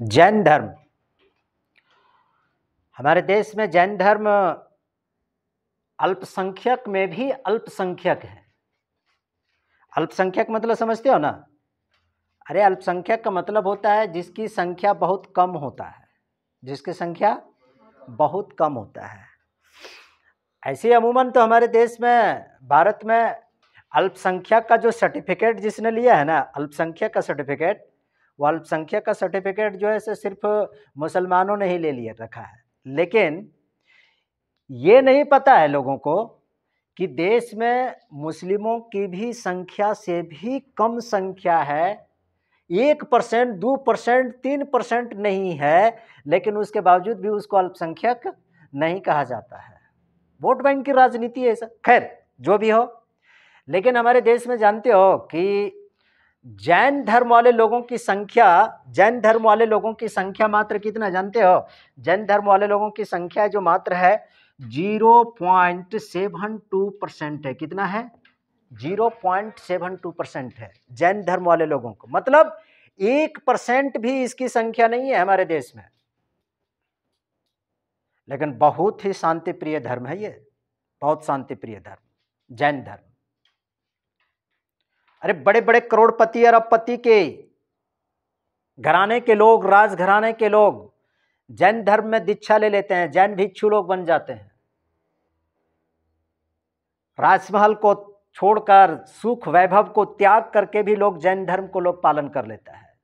जैन धर्म। हमारे देश में जैन धर्म अल्पसंख्यक में भी अल्पसंख्यक है। अल्पसंख्यक मतलब समझते हो ना? अरे अल्पसंख्यक का मतलब होता है जिसकी संख्या बहुत कम होता है, जिसकी संख्या बहुत कम होता है। ऐसे अमूमन तो हमारे देश में, भारत में अल्पसंख्यक का जो सर्टिफिकेट जिसने लिया है ना, अल्पसंख्यक का सर्टिफिकेट, वो अल्पसंख्यक का सर्टिफिकेट जो है सिर्फ मुसलमानों ने ही ले लिया रखा है। लेकिन ये नहीं पता है लोगों को कि देश में मुस्लिमों की भी संख्या से भी कम संख्या है। 1%, 2%, 3% नहीं है, लेकिन उसके बावजूद भी उसको अल्पसंख्यक नहीं कहा जाता है। वोट बैंक की राजनीति है ऐसा। खैर जो भी हो, लेकिन हमारे देश में जानते हो कि जैन धर्म वाले लोगों की संख्या, जैन धर्म वाले लोगों की संख्या मात्र कितना जानते हो? जैन धर्म वाले लोगों की संख्या जो मात्र है 0.72% है। कितना है? 0.72% है जैन धर्म वाले लोगों को। मतलब 1% भी इसकी संख्या नहीं है हमारे देश में। लेकिन बहुत ही शांति प्रिय धर्म है ये, बहुत शांति प्रिय धर्म जैन धर्म। अरे बड़े बड़े करोड़पति अरबपति के घराने के लोग, राजघराने के लोग जैन धर्म में दीक्षा ले लेते हैं, जैन भिक्षु लोग बन जाते हैं। राजमहल को छोड़कर, सुख वैभव को त्याग करके भी लोग जैन धर्म को लोग पालन कर लेता है।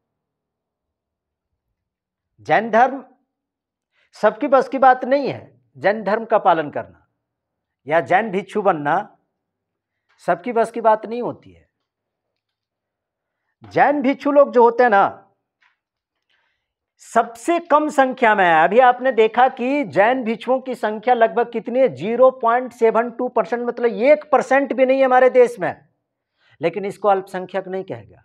जैन धर्म सबकी बस की बात नहीं है। जैन धर्म का पालन करना या जैन भिक्षु बनना सबकी बस की बात नहीं होती है। जैन भिक्षु लोग जो होते हैं ना, सबसे कम संख्या में है। अभी आपने देखा कि जैन भिक्षुओं की संख्या लगभग कितनी है? 0.72%, मतलब 1% भी नहीं है हमारे देश में। लेकिन इसको अल्पसंख्यक नहीं कहेगा।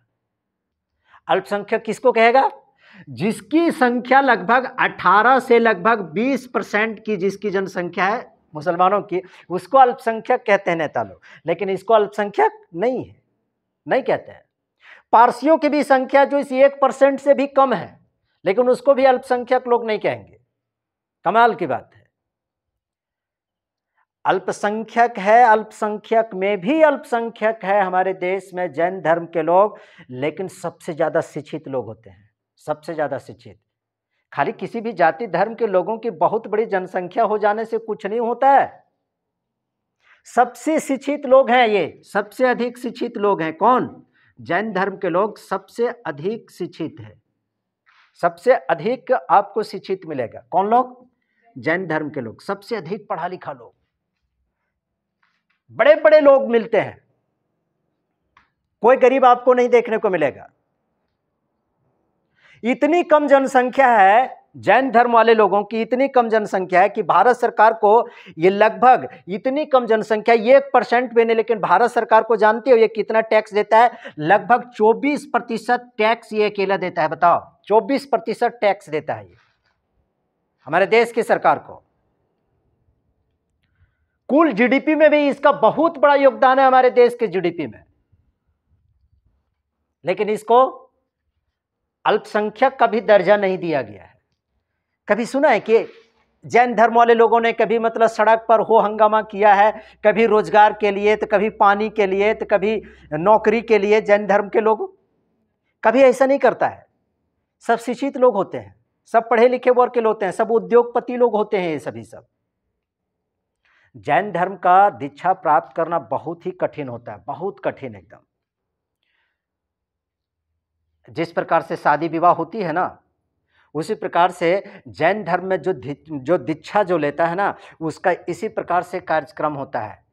अल्पसंख्यक किसको कहेगा? जिसकी संख्या लगभग 18 से लगभग 20% की जिसकी जनसंख्या है मुसलमानों की, उसको अल्पसंख्यक कहते हैं नेता लोग। लेकिन इसको अल्पसंख्यक नहीं है, नहीं कहते हैं। पारसियों की भी संख्या जो इस 1% से भी कम है, लेकिन उसको भी अल्पसंख्यक लोग नहीं कहेंगे। कमाल की बात है। अल्पसंख्यक है, अल्पसंख्यक में भी अल्पसंख्यक है हमारे देश में जैन धर्म के लोग। लेकिन सबसे ज्यादा शिक्षित लोग होते हैं, सबसे ज्यादा शिक्षित। खाली किसी भी जाति धर्म के लोगों की बहुत बड़ी जनसंख्या हो जाने से कुछ नहीं होता है। सबसे शिक्षित लोग हैं ये, सबसे अधिक शिक्षित लोग हैं। कौन? जैन धर्म के लोग सबसे अधिक शिक्षित है। सबसे अधिक आपको शिक्षित मिलेगा। कौन लोग? जैन धर्म के लोग, सबसे अधिक पढ़ा लिखा लोग, बड़े बड़े लोग मिलते हैं। कोई गरीब आपको नहीं देखने को मिलेगा। इतनी कम जनसंख्या है जैन धर्म वाले लोगों की, इतनी कम जनसंख्या है कि भारत सरकार को ये लगभग, इतनी कम जनसंख्या 1% भी नहीं, लेकिन भारत सरकार को जानते हो ये कितना टैक्स देता है? लगभग 24% टैक्स ये अकेला देता है। बताओ, 24% टैक्स देता है ये हमारे देश की सरकार को। कुल जीडीपी में भी इसका बहुत बड़ा योगदान है हमारे देश के जीडीपी में। लेकिन इसको अल्पसंख्यक का भी दर्जा नहीं दिया गया है। कभी सुना है कि जैन धर्म वाले लोगों ने कभी मतलब सड़क पर हो हंगामा किया है? कभी रोजगार के लिए, तो कभी पानी के लिए, तो कभी नौकरी के लिए। जैन धर्म के लोग कभी ऐसा नहीं करता है। सब शिक्षित लोग होते हैं, सब पढ़े लिखे वर्ग के लोग होते हैं, सब उद्योगपति लोग होते हैं। ये सभी सब जैन धर्म का दीक्षा प्राप्त करना बहुत ही कठिन होता है, बहुत कठिन एकदम। जिस प्रकार से शादी विवाह होती है ना, उसी प्रकार से जैन धर्म में जो दीक्षा जो लेता है ना, उसका इसी प्रकार से कार्यक्रम होता है।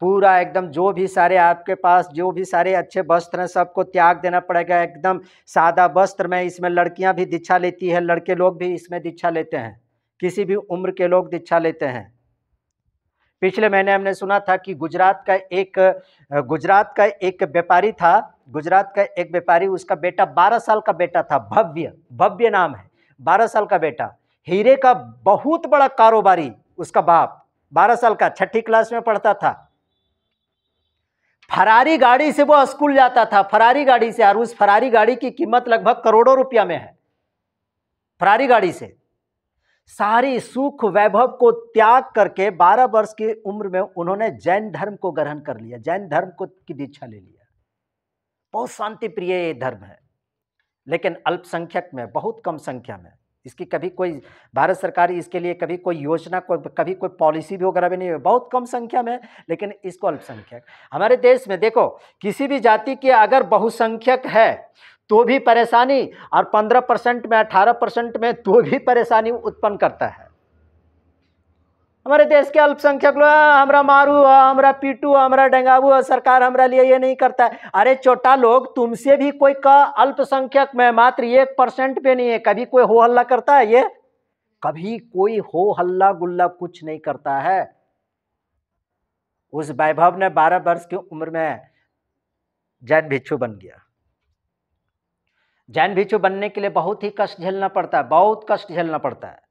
पूरा एकदम जो भी सारे आपके पास जो भी सारे अच्छे वस्त्र हैं सबको त्याग देना पड़ेगा। एकदम सादा वस्त्र में इसमें लड़कियां भी दीक्षा लेती है, लड़के लोग भी इसमें दीक्षा लेते हैं, किसी भी उम्र के लोग दीक्षा लेते हैं। पिछले महीने हमने सुना था कि गुजरात का एक व्यापारी था। गुजरात का एक व्यापारी, उसका बेटा 12 साल का बेटा था, भव्य नाम है, 12 साल का बेटा, हीरे का बहुत बड़ा कारोबारी। उसका बाप 12 साल का, 6ठी क्लास में पढ़ता था। फरारी गाड़ी से वो स्कूल जाता था, फरारी गाड़ी से, और उस फरारी गाड़ी की कीमत लगभग करोड़ों रुपया में है। फरारी गाड़ी से, सारी सुख वैभव को त्याग करके 12 वर्ष की उम्र में उन्होंने जैन धर्म को ग्रहण कर लिया, जैन धर्म को की दीक्षा ले लिया। बहुत शांति प्रिय ये धर्म है, लेकिन अल्पसंख्यक में, बहुत कम संख्या में। इसकी कभी कोई भारत सरकार इसके लिए कभी कोई योजना, कभी कोई पॉलिसी भी वगैरह भी नहीं है, बहुत कम संख्या में, लेकिन इसको अल्पसंख्यक। हमारे देश में देखो, किसी भी जाति के अगर बहुसंख्यक है तो भी परेशानी, और 15% में 18% में तो भी परेशानी उत्पन्न करता है। हमारे देश के अल्पसंख्यक लोग हमरा मारू, हमरा पीटू, हमरा डेंगाबू, सरकार हमरा लिए ये नहीं करता है। अरे छोटा लोग, तुमसे भी कोई का अल्पसंख्यक में मात्र 1% पे नहीं है, कभी कोई हो हल्ला करता है? ये कभी कोई हो हल्ला गुल्ला कुछ नहीं करता है। उस वैभव ने 12 वर्ष की उम्र में जैन भिक्षु बन गया। जैन भिक्षु बनने के लिए बहुत ही कष्ट झेलना पड़ता है, बहुत कष्ट झेलना पड़ता है।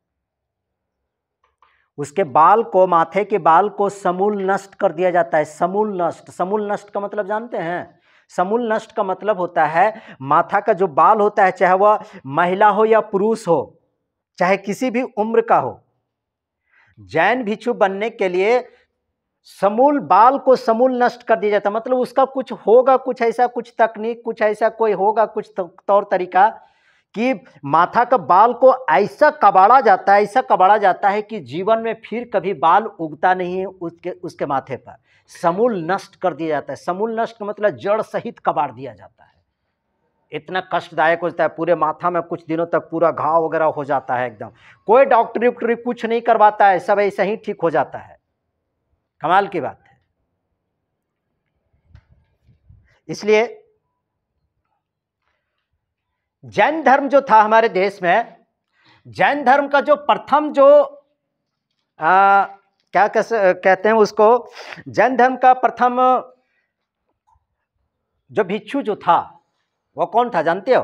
उसके बाल को, माथे के बाल को समूल नष्ट कर दिया जाता है। समूल नष्ट, समूल नष्ट का मतलब जानते हैं? समूल नष्ट का मतलब होता है माथा का जो बाल होता है, चाहे वह महिला हो या पुरुष हो, चाहे किसी भी उम्र का हो, जैन भिक्षु बनने के लिए समूल बाल को समूल नष्ट कर दिया जाता है। मतलब उसका कुछ होगा, कुछ ऐसा, कुछ तकनीक, कुछ ऐसा कोई होगा, कुछ तौर तरीका कि माथा का बाल को ऐसा कबाड़ा जाता है, ऐसा कबाड़ा जाता है कि जीवन में फिर कभी बाल उगता नहीं है उसके माथे पर। समूल नष्ट कर दिया जाता है। समूल नष्ट का मतलब जड़ सहित कबाड़ दिया जाता है। इतना कष्टदायक होता है, पूरे माथा में कुछ दिनों तक पूरा घाव वगैरह हो जाता है एकदम। कोई डॉक्टरी कुछ नहीं करवाता है, सब ऐसा ही ठीक हो जाता है। कमाल की बात है। इसलिए जैन धर्म जो था हमारे देश में, जैन धर्म का जो प्रथम जो क्या कहते हैं उसको, जैन धर्म का प्रथम जो भिक्षु जो था वो कौन था जानते हो?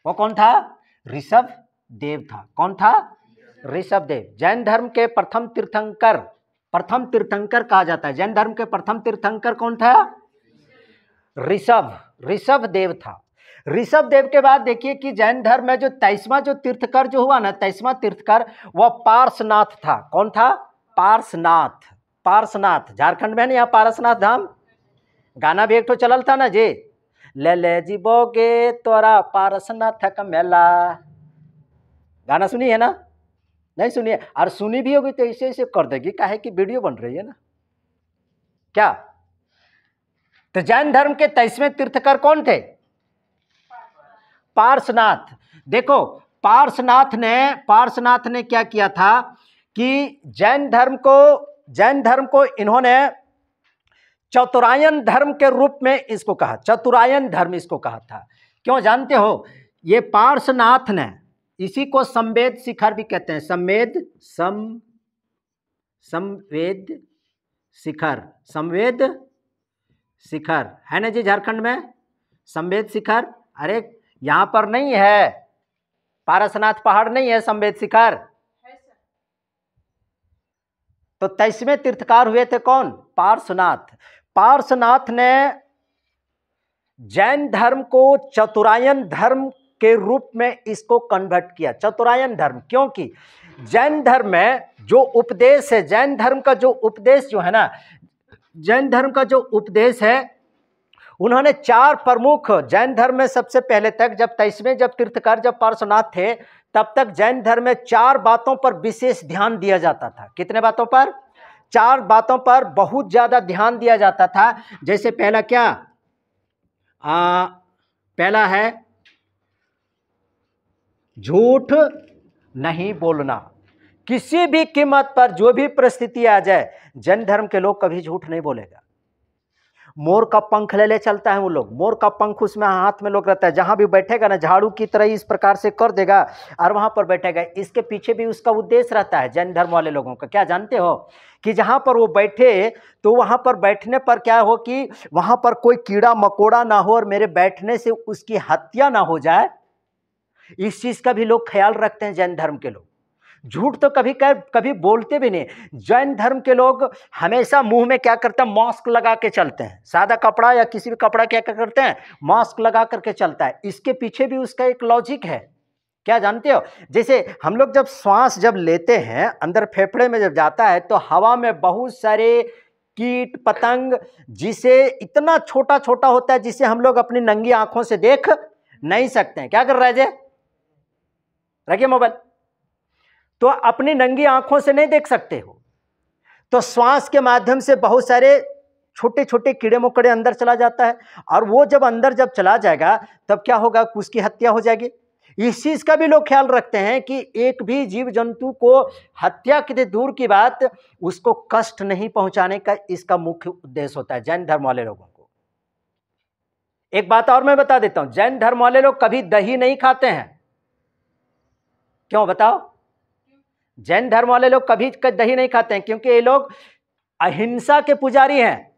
वो कौन था? ऋषभ देव था। कौन था? ऋषभ देव। जैन धर्म के प्रथम तीर्थंकर, प्रथम तीर्थंकर कहा जाता है। जैन धर्म के प्रथम तीर्थंकर कौन था? ऋषभ देव था। ऋषभ देव के बाद देखिए कि जैन धर्म में जो 23वां जो तीर्थकर जो हुआ ना, 23वां तीर्थकर, वह पार्श्वनाथ था। कौन था? पार्श्वनाथ। पार्श्वनाथ झारखंड में नहीं, यहाँ पारसनाथ धाम गाना भी एक तो चलल था ना जी, ले ले जी बोगे तोरा पारसनाथ का मेला। गाना सुनी है ना? नहीं सुनिए? और सुनी भी होगी तो ऐसे ऐसे कर देगी, काहे कि वीडियो बन रही है ना क्या। तो जैन धर्म के 23वें तीर्थकर कौन थे? पार्श्वनाथ। देखो पार्श्वनाथ ने क्या किया था कि जैन धर्म को इन्होंने चतुरायन धर्म के रूप में इसको कहा, चतुरायन धर्म इसको कहा था। क्यों जानते हो? ये पार्श्वनाथ ने, इसी को संवेद शिखर भी कहते हैं। संवेद शिखर है ना जी झारखंड में, संवेद शिखर। अरे यहां पर नहीं है, पारसनाथ पहाड़ नहीं है, संवेद शिखर। तो 23वें तीर्थकार हुए थे कौन? पार्श्वनाथ। पार्श्वनाथ ने जैन धर्म को चतुरायन धर्म के रूप में इसको कन्वर्ट किया। चतुरायन धर्म, क्योंकि जैन धर्म में जो उपदेश है, जैन धर्म का जो उपदेश जो है ना, जैन धर्म का जो उपदेश है, उन्होंने 4 प्रमुख, जैन धर्म में सबसे पहले तक, जब 23वें जब तीर्थकार जब पार्श्वनाथ थे, तब तक जैन धर्म में 4 बातों पर विशेष ध्यान दिया जाता था। कितने बातों पर? 4 बातों पर बहुत ज्यादा ध्यान दिया जाता था। जैसे पहला क्या? पहला है झूठ नहीं बोलना। किसी भी कीमत पर जो भी परिस्थिति आ जाए, जैन धर्म के लोग कभी झूठ नहीं बोलेगा। मोर का पंख ले चलता है वो लोग, मोर का पंख उसमें हाथ में लोग रहता है, जहां भी बैठेगा ना झाड़ू की तरह इस प्रकार से कर देगा और वहां पर बैठेगा। इसके पीछे भी उसका उद्देश्य रहता है जैन धर्म वाले लोगों का। क्या जानते हो कि जहां पर वो बैठे तो वहां पर बैठने पर क्या हो कि वहां पर कोई कीड़ा मकोड़ा ना हो और मेरे बैठने से उसकी हत्या ना हो जाए, इस चीज का भी लोग ख्याल रखते हैं जैन धर्म के लोग। झूठ तो कभी बोलते भी नहीं। जैन धर्म के लोग हमेशा मुंह में क्या करते हैं? मास्क लगा के चलते हैं। सादा कपड़ा या किसी भी कपड़ा क्या करते हैं? मास्क लगा करके चलता है। इसके पीछे भी उसका एक लॉजिक है। क्या जानते हो, जैसे हम लोग जब श्वास जब लेते हैं अंदर फेफड़े में जब जाता है तो हवा में बहुत सारे कीट पतंग, जिसे इतना छोटा छोटा होता है जिसे हम लोग अपनी नंगी आंखों से देख नहीं सकते हैं। क्या कर रहा है जे, रखिए मोबाइल, तो अपनी नंगी आंखों से नहीं देख सकते हो, तो श्वास के माध्यम से बहुत सारे छोटे छोटे कीड़े मकोड़े अंदर चला जाता है, और वो जब अंदर जब चला जाएगा तब क्या होगा, उसकी हत्या हो जाएगी। इस चीज का भी लोग ख्याल रखते हैं कि एक भी जीव जंतु को हत्या की दूर की बात, उसको कष्ट नहीं पहुंचाने का इसका मुख्य उद्देश्य होता है जैन धर्म वाले लोगों को। एक बात और मैं बता देता हूं, जैन धर्म वाले लोग कभी दही नहीं खाते हैं। क्यों बताओ? जैन धर्म वाले लोग कभी दही नहीं खाते हैं क्योंकि ये लोग अहिंसा के पुजारी हैं।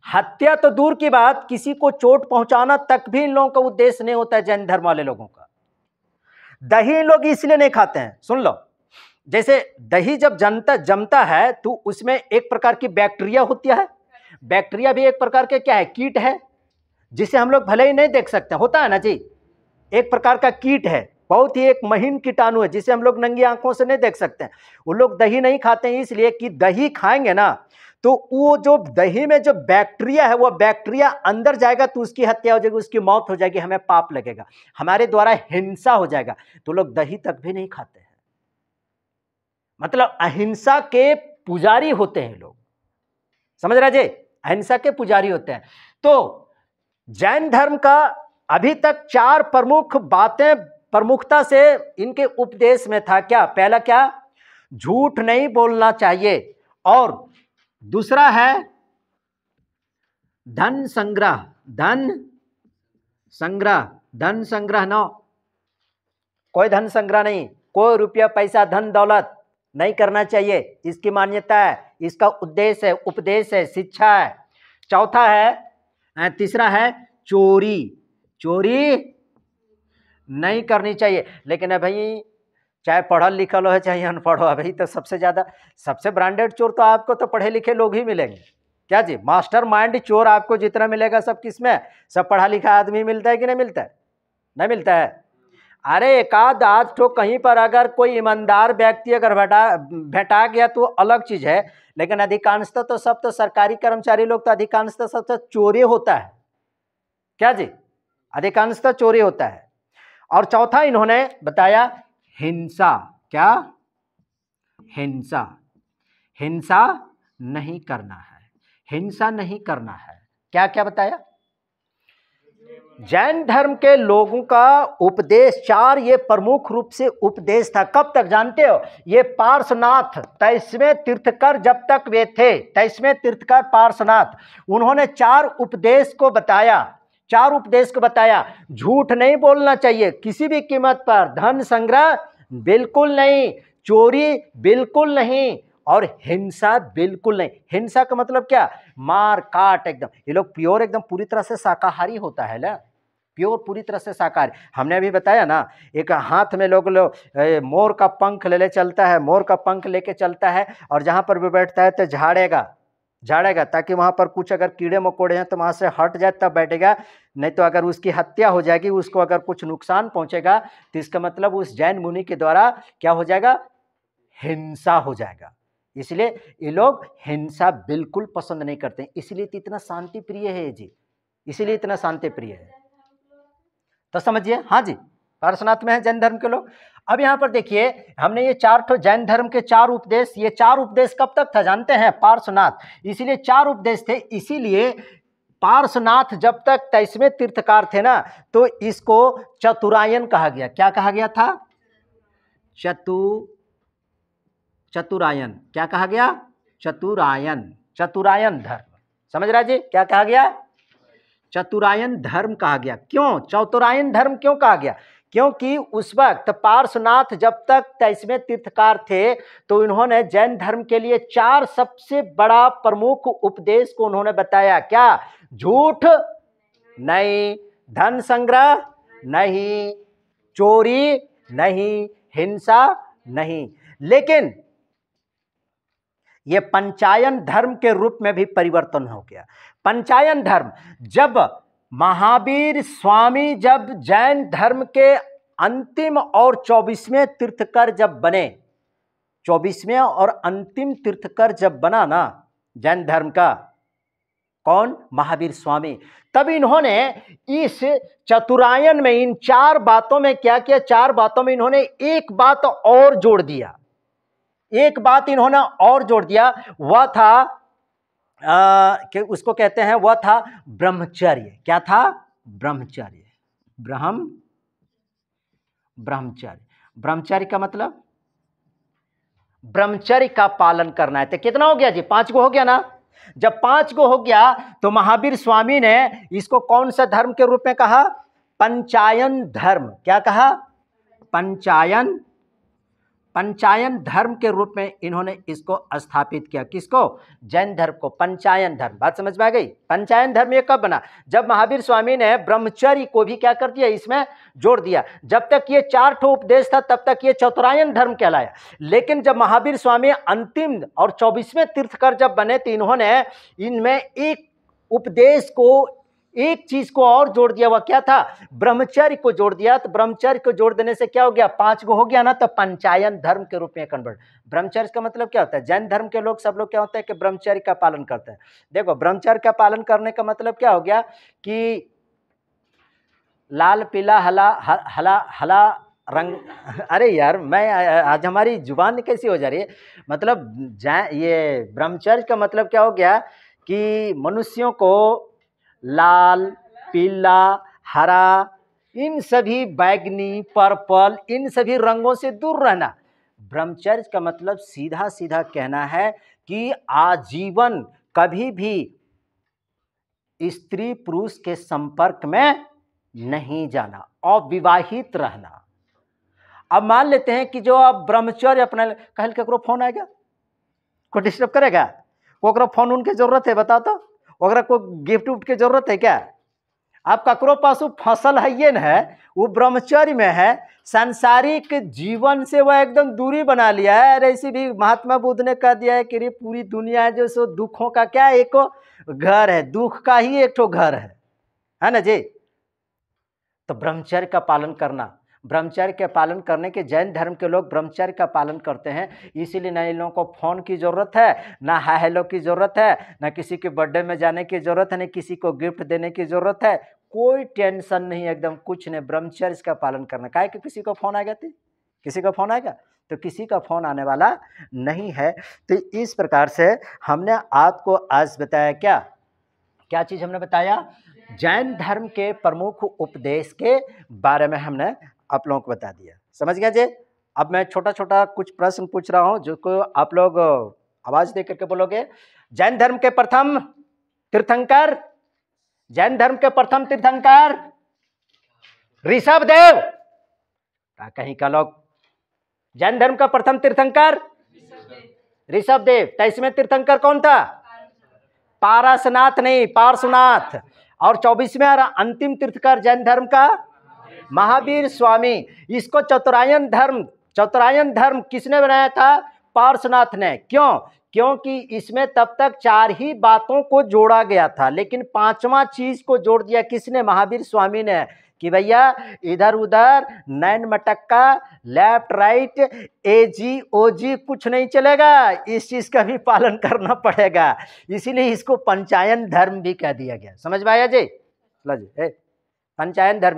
हत्या तो दूर की बात, किसी को चोट पहुंचाना तक भी इन लोगों का उद्देश्य नहीं होता है जैन धर्म वाले लोगों का। दही लोग इसलिए नहीं खाते हैं, सुन लो, जैसे दही जब जमता है तो उसमें एक प्रकार की बैक्टीरिया होती है। बैक्टीरिया भी एक प्रकार के क्या है, कीट है, जिसे हम लोग भले ही नहीं देख सकते, होता है ना जी, एक प्रकार का कीट है, बहुत ही एक महीन कीटाणु है जिसे हम लोग नंगी आंखों से नहीं देख सकते हैं। वो लोग दही नहीं खाते हैं इसलिए कि दही खाएंगे ना तो वो जो दही में जो बैक्टीरिया है वो बैक्टीरिया अंदर जाएगा तो उसकी हत्या हो जाएगी, उसकी मौत हो जाएगी, हमें पाप लगेगा, हमारे द्वारा हिंसा हो जाएगा, तो लोग दही तक भी नहीं खाते हैं। मतलब अहिंसा के पुजारी होते हैं लोग, समझ रहे जी, अहिंसा के पुजारी होते हैं। तो जैन धर्म का अभी तक 4 प्रमुख बातें प्रमुखता से इनके उपदेश में था। क्या? पहला क्या? झूठ नहीं बोलना चाहिए, और दूसरा है धन संग्रह, धन संग्रह न, कोई धन संग्रह नहीं, कोई रुपया पैसा धन दौलत नहीं करना चाहिए, इसकी मान्यता है, इसका उद्देश्य है, उपदेश है, शिक्षा है। चौथा है, तीसरा है चोरी नहीं करनी चाहिए। लेकिन भाई चाहे पढ़ल लिखल हो चाहे अनपढ़ हो, भाई तो सबसे ब्रांडेड चोर तो आपको तो पढ़े लिखे लोग ही मिलेंगे। क्या जी, मास्टर माइंड चोर आपको जितना मिलेगा सब किसमें, सब पढ़ा लिखा आदमी मिलता है कि नहीं मिलता है? नहीं मिलता है। अरे एकाध आध तो कहीं पर अगर कोई ईमानदार व्यक्ति अगर भेटा गया तो अलग चीज है, लेकिन अधिकांशतः तो सब तो सरकारी कर्मचारी लोग तो अधिकांशतः सब तो चोरी होता है। क्या जी, अधिकांशतः चोरी होता है। और चौथा इन्होंने बताया हिंसा। क्या? हिंसा नहीं करना है, हिंसा नहीं करना है। क्या क्या बताया? जैन धर्म के लोगों का उपदेश 4 ये प्रमुख रूप से उपदेश था। कब तक जानते हो? ये पार्श्वनाथ 23वें तीर्थकर जब तक वे थे, 23वें तीर्थकर पार्श्वनाथ, उन्होंने 4 उपदेश को बताया। झूठ नहीं बोलना चाहिए किसी भी कीमत पर, धन संग्रह बिल्कुल नहीं, चोरी बिल्कुल नहीं, और हिंसा बिल्कुल नहीं। हिंसा का मतलब क्या? मार काट एकदम। ये लोग प्योर एकदम पूरी तरह से शाकाहारी होता है ना, प्योर पूरी तरह से शाकाहारी। हमने अभी बताया ना, एक हाथ में लोग मोर का पंख ले चलता है, मोर का पंख लेके चलता है, और जहां पर भी बैठता है तो झाड़ेगा ताकि वहां पर कुछ अगर कीड़े मकोड़े हैं तो वहां से हट जाए तब बैठेगा, नहीं तो अगर उसकी हत्या हो जाएगी, उसको अगर कुछ नुकसान पहुंचेगा तो इसका मतलब उस जैन मुनि के द्वारा क्या हो जाएगा? हिंसा हो जाएगा। इसलिए ये लोग हिंसा बिल्कुल पसंद नहीं करते, इसलिए तो इतना शांति प्रिय है जी, इसलिए इतना शांति प्रिय है। तो समझिए, हाँ जी, पार्श्वनाथ में है जैन धर्म के लोग। अब यहाँ पर देखिए, हमने ये 4 जैन धर्म के 4 उपदेश, ये 4 उपदेश कब तक था जानते हैं? पार्श्वनाथ, इसीलिए 4 उपदेश थे। इसीलिए पार्श्वनाथ जब तक 23वें तीर्थकार थे ना, तो इसको चतुरायन कहा गया। क्या कहा गया था? चतुरायन। क्या कहा गया? चतुरायन धर्म। समझ रहा जी, क्या कहा गया? चतुरायन धर्म कहा गया। क्यों चतुरायन धर्म क्यों कहा गया? क्योंकि उस वक्त पार्श्वनाथ जब तक 23वें तीर्थकार थे तो इन्होंने जैन धर्म के लिए 4 सबसे बड़ा प्रमुख उपदेश को उन्होंने बताया। क्या? झूठ नहीं, धन संग्रह नहीं, चोरी नहीं, हिंसा नहीं। लेकिन ये पंचायन धर्म के रूप में भी परिवर्तन हो गया। पंचायन धर्म, जब महावीर स्वामी जब जैन धर्म के अंतिम और 24वें तीर्थकर जब बने, 24वें और अंतिम तीर्थकर जब बना ना जैन धर्म का, कौन? महावीर स्वामी। तब इन्होंने इस चतुरायन में इन 4 बातों में क्या किया? 4 बातों में इन्होंने एक बात और जोड़ दिया, एक बात इन्होंने और जोड़ दिया, वह था कि उसको कहते हैं, वह था ब्रह्मचर्य। क्या था? ब्रह्मचर्य। ब्रह्मचर्य। ब्रह्मचर्य का मतलब ब्रह्मचर्य का पालन करना है। तो कितना हो गया जी? 5 गो हो गया ना। जब 5 गो हो गया तो महावीर स्वामी ने इसको कौन सा धर्म के रूप में कहा? पंचायन धर्म। क्या कहा? पंचायन धर्म के रूप में इन्होंने इसको स्थापित किया। किसको? जैन धर्म को। पंचायन धर्म। बात समझ में आ गई? पंचायन धर्म ये कब बना? जब महावीर स्वामी ने ब्रह्मचर्य को भी क्या कर दिया? इसमें जोड़ दिया। जब तक ये 4 ठो उपदेश था तब तक ये चतुरायन धर्म कहलाया। लेकिन जब महावीर स्वामी अंतिम और 24वें तीर्थकर जब बने तो इन्होंने इनमें एक उपदेश को, एक चीज को और जोड़ दिया। वह क्या था? ब्रह्मचर्य को जोड़ दिया। तो ब्रह्मचर्य को जोड़ देने से क्या हो गया? 5 गो हो गया ना। तो पंचायन धर्म के रूप में कन्वर्ट। ब्रह्मचर्य का मतलब क्या होता है? जैन धर्म के लोग सब लोग क्या होता है कि ब्रह्मचर्य का पालन करते हैं। देखो, ब्रह्मचर्य का पालन करने का मतलब क्या हो गया कि लाल पीला हला रंग अरे यार, मैं आज हमारी जुबान कैसी हो जा रही है। मतलब ये ब्रह्मचर्य का मतलब क्या हो गया कि मनुष्यों को लाल, पीला, हरा, इन सभी बैगनी, पर्पल, इन सभी रंगों से दूर रहना। ब्रह्मचर्य का मतलब सीधा सीधा कहना है कि आजीवन कभी भी स्त्री पुरुष के संपर्क में नहीं जाना, अविवाहित रहना। अब मान लेते हैं कि जो अब ब्रह्मचर्य अपना, कल केकरो फोन आएगा, को डिस्टर्ब करेगा? कोकरो फोन उनके जरूरत है? बताओ तो। अगर कोई गिफ्ट उफ्ट की जरूरत है क्या? आप ककरो पास फसल है ये न है, वो ब्रह्मचर्य में है, सांसारिक जीवन से वह एकदम दूरी बना लिया है। और ऐसे भी महात्मा बुद्ध ने कह दिया है कि पूरी दुनिया है जो सो दुखों का क्या एक घर है, दुख का ही एक ठो घर है ना जी। तो ब्रह्मचर्य का पालन करना, ब्रह्मचर्य के पालन करने के जैन धर्म के लोग ब्रह्मचर्य का पालन करते हैं। इसीलिए ना इन लोगों को फोन की ज़रूरत है, ना हाय हेलो की ज़रूरत है, ना किसी के बर्थडे में जाने की ज़रूरत है, ना किसी को गिफ्ट देने की ज़रूरत है। कोई टेंशन नहीं, एकदम कुछ नहीं। ब्रह्मचर्य का पालन करना। काहे कि किसी को फ़ोन आ गया थी, किसी का फ़ोन आएगा तो किसी का फ़ोन आने वाला नहीं है। तो इस प्रकार से हमने आपको आज बताया, क्या क्या चीज़ हमने बताया? जैन धर्म के प्रमुख उपदेश के बारे में हमने आप लोगों को बता दिया। समझ गया जी? अब मैं छोटा छोटा कुछ प्रश्न पूछ रहा हूं, जो को आप लोग आवाज दे करके बोलोगे। जैन धर्म के प्रथम तीर्थंकर, जैन धर्म के प्रथम तीर्थंकर ऋषभदेव। कहीं का लोग जैन धर्म का प्रथम तीर्थंकर ऋषभदेव। 23वें तीर्थंकर कौन था? पारसनाथ नहीं, पार्श्वनाथ। और 24वें और अंतिम तीर्थकर जैन धर्म का महावीर स्वामी। इसको चतुरायन धर्म किसने बनाया था? पार्श्वनाथ ने। क्यों? क्योंकि इसमें तब तक 4 ही बातों को जोड़ा गया था, लेकिन 5वां चीज को जोड़ दिया किसने? महावीर स्वामी ने। कि भैया इधर उधर नैन मटक्का, लेफ्ट राइट, एजी ओजी कुछ नहीं चलेगा। इस चीज का भी पालन करना पड़ेगा। इसीलिए इसको पंचायन धर्म भी कह दिया गया। समझ में आया जी? लो जी, पंचायन धर्म